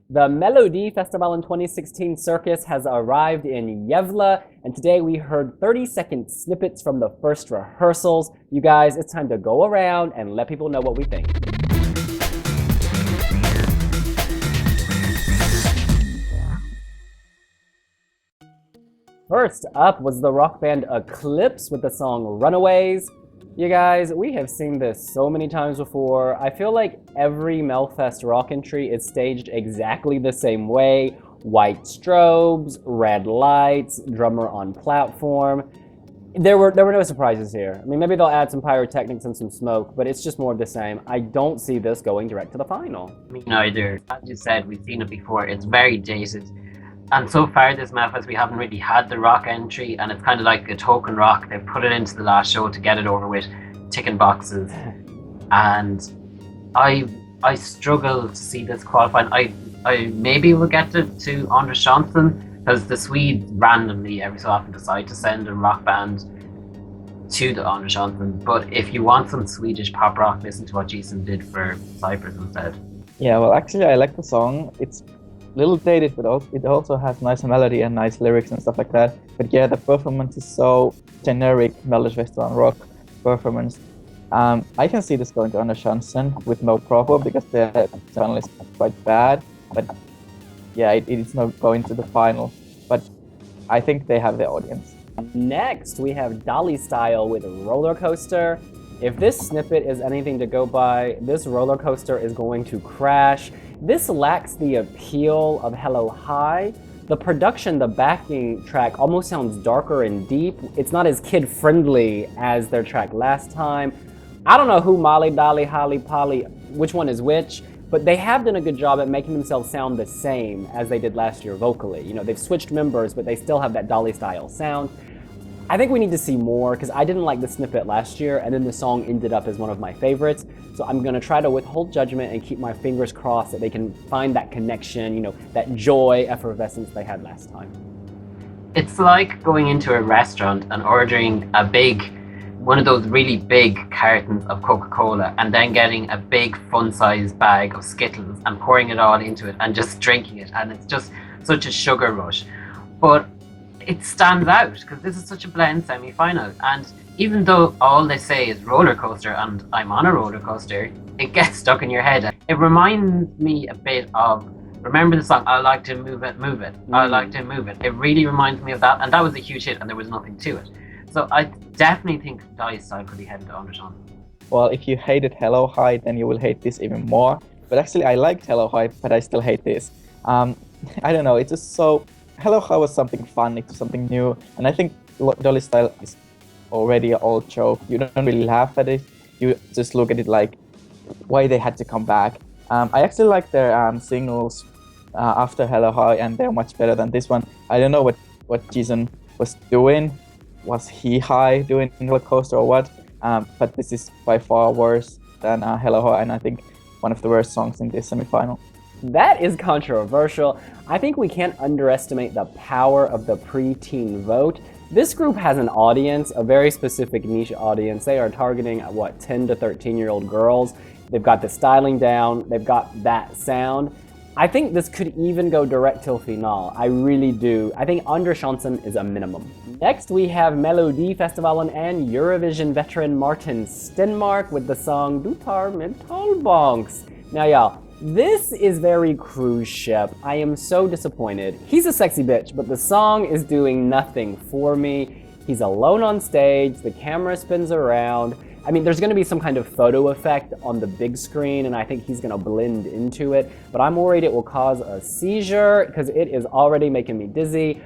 The Melodifestivalen 2016 circus has arrived in Gävle, and today we heard 30-second snippets from the first rehearsals. You guys, it's time to go around and let people know what we think. First up was the rock band Eclipse with the song Runaways. You guys, we have seen this so many times before. I feel like every Melfest rock entry is staged exactly the same way. White strobes, red lights, drummer on platform. There were no surprises here. I mean, maybe they'll add some pyrotechnics and some smoke, but it's just more of the same. I don't see this going direct to the final. Me neither. As you said, we've seen it before. It's very dated. And so far this Melfest, we haven't really had the rock entry, and it's kind of like a token rock. They've put it into the last show to get it over with, ticking boxes. And I struggle to see this qualifying. I maybe will get to Anders Johnson, because the Swedes randomly every so often decide to send a rock band to the Anders Johnson. But if you want some Swedish pop rock, listen to what Jason did for Cyprus instead. Yeah, well, actually, I like the song. It's little dated, but it also has nice melody and nice lyrics and stuff like that. But yeah, the performance is so generic Melodifestivalen rock performance. I can see this going to Anders Johnson with no problem because the channel is quite bad. But yeah, it is not going to the final. But I think they have the audience. Next, we have Dali Style with Rollercoaster. If this snippet is anything to go by, this roller coaster is going to crash. This lacks the appeal of Hello High. The production, the backing track almost sounds darker and deep. It's not as kid-friendly as their track last time. I don't know who Molly, Dolly, Holly, Polly, which one is which, but they have done a good job at making themselves sound the same as they did last year vocally. You know, they've switched members, but they still have that Dolly style sound. I think we need to see more because I didn't like the snippet last year, and then the song ended up as one of my favorites. So I'm gonna try to withhold judgment and keep my fingers crossed that they can find that connection, you know, that joy, effervescence they had last time. It's like going into a restaurant and ordering one of those really big cartons of Coca-Cola and then getting a big fun-sized bag of Skittles and pouring it all into it and just drinking it, and it's just such a sugar rush. But it stands out because this is such a blend semi-final, and even though all they say is roller coaster and I'm on a roller coaster, it gets stuck in your head. It reminds me a bit of, remember the song I Like to Move It, Move It, I Like to Move It. It really reminds me of that, and that was a huge hit and there was nothing to it. So I definitely think Dali Style could be headed to Anders Johnson. Well, if you hated Hello High, then you will hate this even more. But actually, I liked Hello High, but I still hate this. I don't know, it's just so... Hello High was something fun, it's something new, and I think Dali Style is already an old joke. You don't really laugh at it, you just look at it like why they had to come back. I actually like their singles after Hello High, and they're much better than this one. I don't know what Jason was doing. Was he high doing Rollercoaster or what? But this is by far worse than Hello High, and I think one of the worst songs in this semi-final. That is controversial. I think we can't underestimate the power of the pre-teen vote. This group has an audience, a very specific niche audience. They are targeting, 10 to 13-year-old girls. They've got the styling down, they've got that sound. I think this could even go direct till finale. I really do. I think Anders Johnson is a minimum. Next, we have Melodifestivalen and Eurovision veteran Martin Stenmarck with the song Du tar med tillbaks. Now, y'all, this is very cruise ship. I am so disappointed. He's a sexy bitch, but the song is doing nothing for me. He's alone on stage, the camera spins around. I mean, there's gonna be some kind of photo effect on the big screen, and I think he's gonna blend into it, but I'm worried it will cause a seizure because it is already making me dizzy.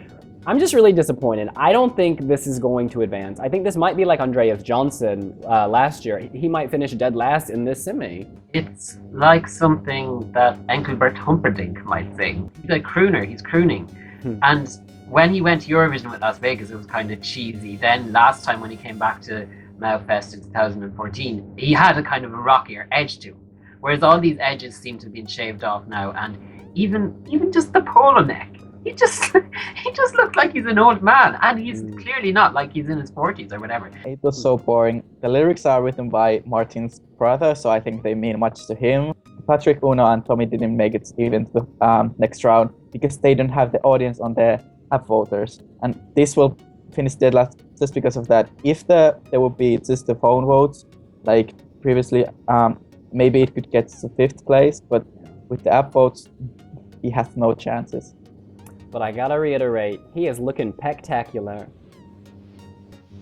I'm just really disappointed. I don't think this is going to advance. I think this might be like Andreas Johnson last year. He might finish dead last in this semi. It's like something that Engelbert Humperdinck might sing. He's a crooner, he's crooning. And when he went to Eurovision with Las Vegas, it was kind of cheesy. Then last time when he came back to Melfest in 2014, he had a kind of a rockier edge to him. Whereas all these edges seem to have been shaved off now, and even just the polo neck. He just looks like he's an old man, and he's clearly not, like he's in his 40s or whatever. It was so boring. The lyrics are written by Martin's brother, so I think they mean much to him. Patrick, Uno, and Tommy didn't make it even to the next round because they don't have the audience on their app voters. And this will finish dead last just because of that. If there would be just the phone votes, like previously, maybe it could get to 5th place, but with the app votes, he has no chances. But I gotta reiterate, he is looking spectacular.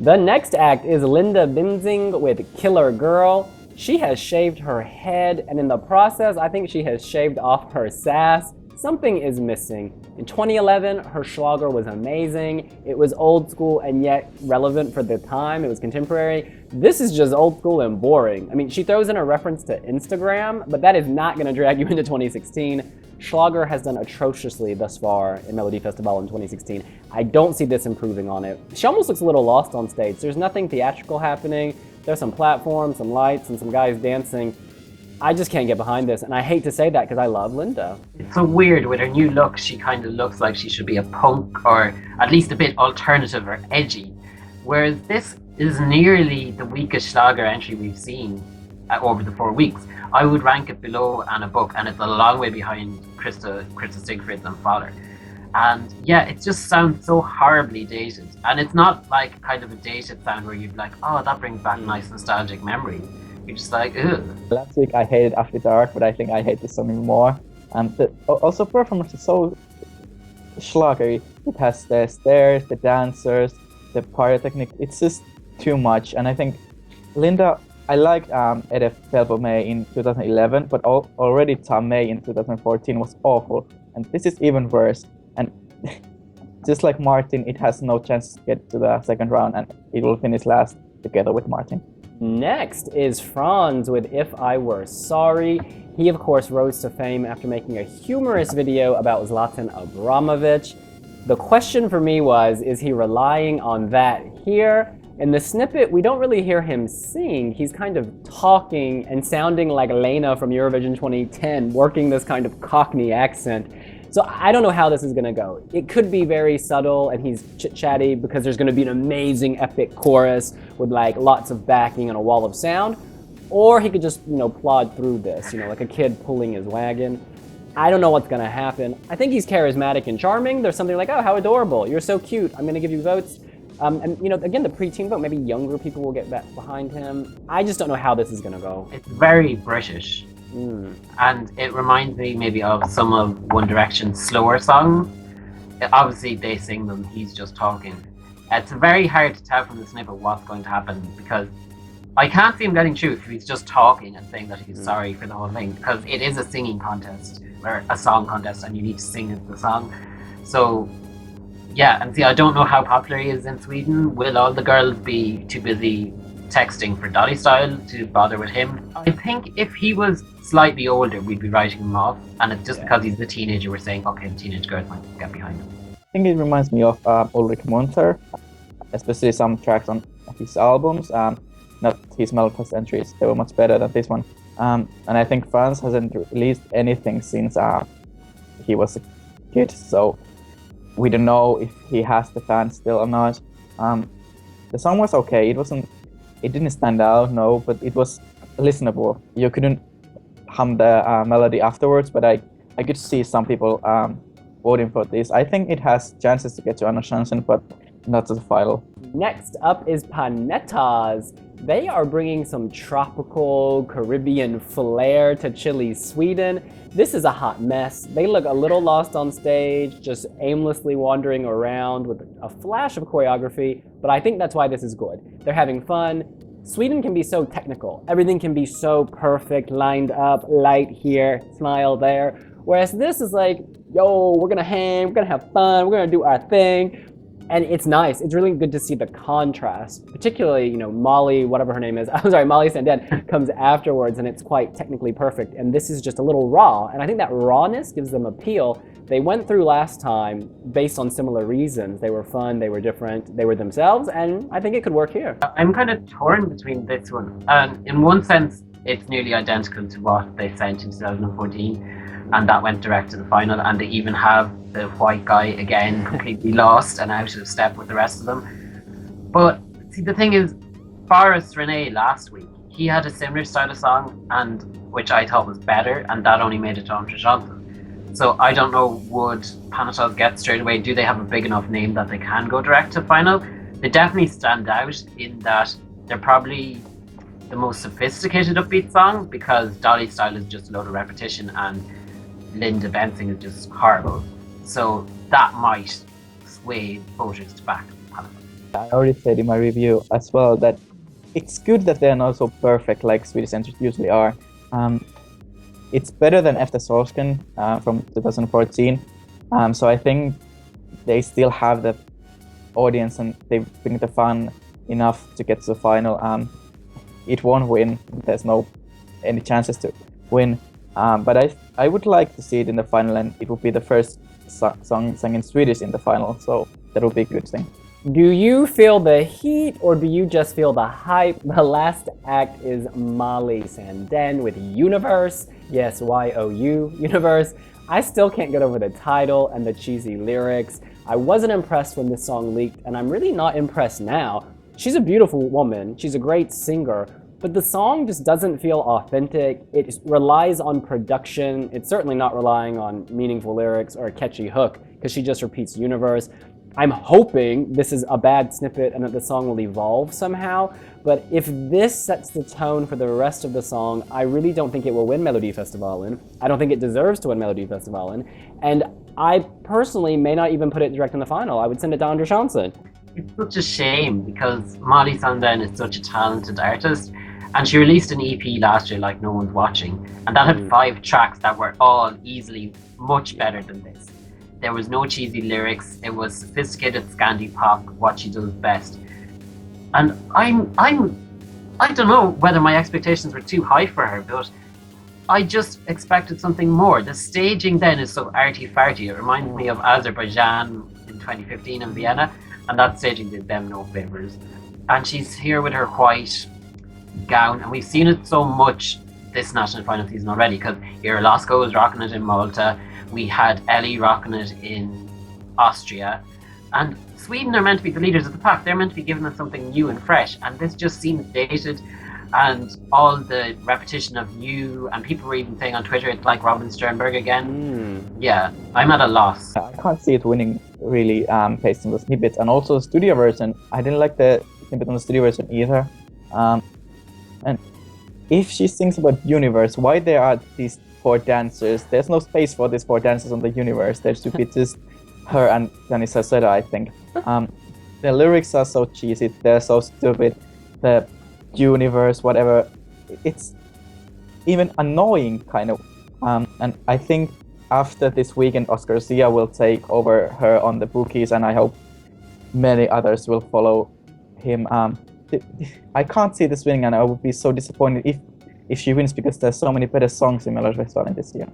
The next act is Linda Bengtzing with Killer Girl. She has shaved her head, and in the process, I think she has shaved off her sass. Something is missing. In 2011, her schlager was amazing. It was old school and yet relevant for the time. It was contemporary. This is just old school and boring. I mean, she throws in a reference to Instagram, but that is not gonna drag you into 2016. Schlager has done atrociously thus far in Melodifestivalen in 2016. I don't see this improving on it. She almost looks a little lost on stage. There's nothing theatrical happening. There's some platforms, some lights, and some guys dancing. I just can't get behind this, and I hate to say that because I love Linda. It's so weird. With her new look, she kind of looks like she should be a punk or at least a bit alternative or edgy. Whereas this is nearly the weakest Schlager entry we've seen over the 4 weeks. I would rank it below Anna Book, and it's a long way behind Krista Sigfrids and Fowler. And yeah, it just sounds so horribly dated. And it's not like kind of a dated sound where you'd be like, oh, that brings back nice nostalgic memories. You're just like, ugh. Last week I hated After Dark, but I think I hate this song even more. And also performance is so schlagery. It has the stairs, the dancers, the pyrotechnic. It's just too much. And I think Linda, I liked Edith Felbo-May in 2011, but already Tom May in 2014 was awful. And this is even worse. And just like Martin, it has no chance to get to the second round, and it will finish last together with Martin. Next is Franz with If I Were Sorry. He, of course, rose to fame after making a humorous video about Zlatan Abramovich. The question for me was, is he relying on that here? In the snippet, we don't really hear him sing. He's kind of talking and sounding like Lena from Eurovision 2010, working this kind of Cockney accent. So I don't know how this is gonna go. It could be very subtle and he's chit-chatty because there's gonna be an amazing epic chorus with like lots of backing and a wall of sound. Or he could just, plod through this, like a kid pulling his wagon. I don't know what's gonna happen. I think he's charismatic and charming. There's something like, oh, how adorable. You're so cute. I'm gonna give you votes. And again, the pre-teen vote, maybe younger people will get back behind him. I just don't know how this is gonna go. It's very British. And it reminds me maybe of some of One Direction's slower songs. Obviously they sing them, he's just talking. It's very hard to tell from the snippet what's going to happen because I can't see him getting through if he's just talking and saying that he's sorry for the whole thing, because it is a singing contest or a song contest and you need to sing the song. So yeah, and see, I don't know how popular he is in Sweden. Will all the girls be too busy texting for Dali Style to bother with him? I think if he was slightly older, we'd be writing him off, and it's just because he's the teenager, we're saying, okay, the teenage girls might get behind him. I think it reminds me of Ulrich Munter, especially some tracks on his albums, not his Melfest entries. They were much better than this one. And I think Franz hasn't released anything since he was a kid, so we don't know if he has the fans still or not. The song was okay. It didn't stand out, no, but it was listenable. You couldn't hum the melody afterwards, but I could see some people voting for this. I think it has chances to get to Anna Chansen, but not to the final. Next up is Panettas. They are bringing some tropical Caribbean flair to chilly Sweden. This is a hot mess. They look a little lost on stage, just aimlessly wandering around with a flash of choreography, but I think that's why this is good. They're having fun. Sweden can be so technical. Everything can be so perfect, lined up, light here, smile there. Whereas this is like, yo, we're gonna hang, we're gonna have fun, we're gonna do our thing. And it's nice. It's really good to see the contrast, particularly, Molly, whatever her name is, Molly Sandén comes afterwards and it's quite technically perfect. And this is just a little raw. And I think that rawness gives them appeal. They went through last time based on similar reasons. They were fun, they were different, they were themselves, and I think it could work here. I'm kind of torn between this one. In one sense, it's nearly identical to what they sent in 2014. And that went direct to the final, and they even have the white guy again completely lost and out of step with the rest of them. But see, the thing is, Forrest Renee last week, he had a similar style of song, and which I thought was better, and that only made it to Andre Johnson. So I don't know, would Panetoz get straight away? Do they have a big enough name that they can go direct to final? They definitely stand out in that they're probably the most sophisticated upbeat song, because Dali Style is just a load of repetition and Linda Bengtzing is just horrible. So that might sway voters to back Panetoz. I already said in my review as well that it's good that they're not so perfect like Swedish entries usually are. It's better than Efter Sorsken from 2014. So I think they still have the audience and they bring the fun enough to get to the final. It won't win. There's no any chances to win. But I would like to see it in the final, and it would be the first song sung in Swedish in the final. So that would be a good thing. Do you feel the heat or do you just feel the hype? The last act is Molly Sandén with Youniverse. Yes, Y-O-U, Youniverse. I still can't get over the title and the cheesy lyrics. I wasn't impressed when this song leaked, and I'm really not impressed now. She's a beautiful woman, she's a great singer, but the song just doesn't feel authentic. It relies on production. It's certainly not relying on meaningful lyrics or a catchy hook, because she just repeats Youniverse. I'm hoping this is a bad snippet and that the song will evolve somehow, but if this sets the tone for the rest of the song, I really don't think it will win Melodifestivalen. I don't think it deserves to win Melodifestivalen, and I personally may not even put it direct in the final. I would send it to Anders Johnson. It's such a shame, because Molly Sandén is such a talented artist, and she released an EP last year like No One's Watching, and that had 5 tracks that were all easily much better than this. There was no cheesy lyrics. It was sophisticated Scandi pop, what she does best. And I don't know whether my expectations were too high for her, but I just expected something more. The staging then is so arty-farty. It reminds me of Azerbaijan in 2015 in Vienna, and that staging did them no favors. And she's here with her white gown, and we've seen it so much this national final season already, because Irolasko was rocking it in Malta. We had Ellie rocking it in Austria, and Sweden are meant to be the leaders of the pack. They're meant to be giving us something new and fresh, and this just seems dated, and all the repetition of you, and people were even saying on Twitter it's like Robin Sternberg again. Yeah, I'm at a loss. I can't see it winning really based on the snippets, and also the studio version. I didn't like the snippet on the studio version either. And if she sings about Youniverse, why there are these 4 dancers? There's no space for these 4 dancers on the Youniverse. There should be just her and Janissa Seda, I think. The lyrics are so cheesy, they're so stupid. The Youniverse, whatever, it's even annoying kind of. And I think after this weekend, Oscar Zia will take over her on the bookies, and I hope many others will follow him. I can't see this winning, and I would be so disappointed if she wins, because there's so many better songs in Melodifestivalen this year.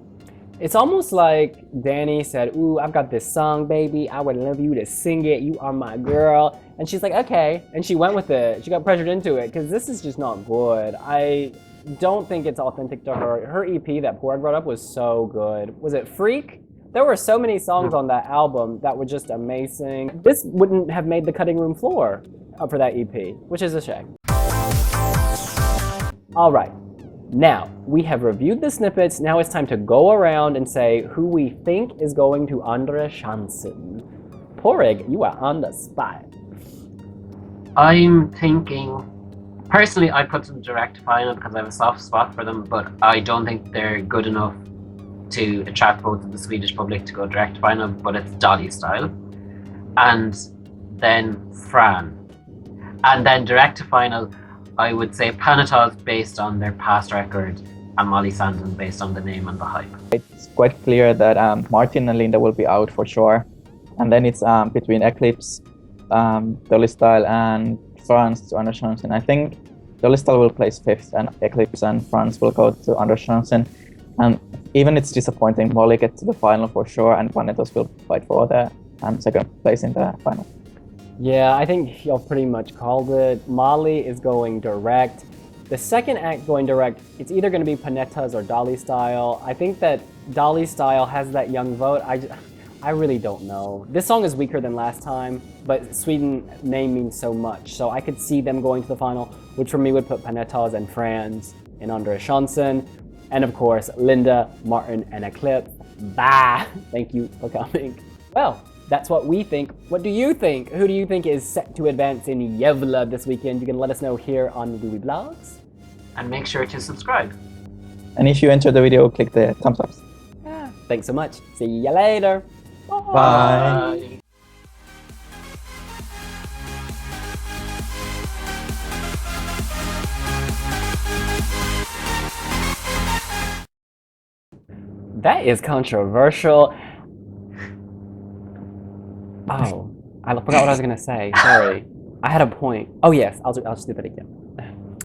It's almost like Danny said, ooh, I've got this song, baby. I would love you to sing it. You are my girl. And she's like, okay. And she went with it. She got pressured into it, because this is just not good. I don't think it's authentic to her. Her EP that Porg brought up was so good. Was it Freak? There were so many songs on that album that were just amazing. This wouldn't have made the cutting room floor for that EP, which is a shame. All right. Now, we have reviewed the snippets. Now it's time to go around and say who we think is going to Andre Johnson. Porg, you are on the spot. I'm thinking, personally, I put them direct to final because I have a soft spot for them, but I don't think they're good enough to attract both of the Swedish public to go direct to final, but it's Dali Style. And then Fran. And then direct to final, I would say Panetoz based on their past record, and Molly Sandén based on the name and the hype. It's quite clear that Martin and Linda will be out for sure. And then it's between Eclipse, Dali Style and Frans to Anders Johnson. I think Dali Style will place 5th and Eclipse and Frans will go to Anders Johnson. And even it's disappointing, Molly gets to the final for sure, and Panetoz will fight for the 2nd place in the final. Yeah, I think y'all pretty much called it. Molly is going direct. The second act going direct, it's either going to be Panettas or Dali Style. I think that Dali Style has that young vote. I really don't know. This song is weaker than last time, but Sweden name means so much, so I could see them going to the final, which for me would put Panettas and Frans in Andra Chansen, and of course Linda, Martin, and Eclipse. Bah! Thank you for coming. Well, that's what we think. What do you think? Who do you think is set to advance in Gävle this weekend? You can let us know here on wiwibloggs. And make sure to subscribe. And if you enjoyed the video, click the thumbs up. Yeah. Thanks so much. See ya later. Bye. Bye. That is controversial. Oh, I forgot what I was gonna say. Sorry. I had a point. Oh yes, I'll just do that again.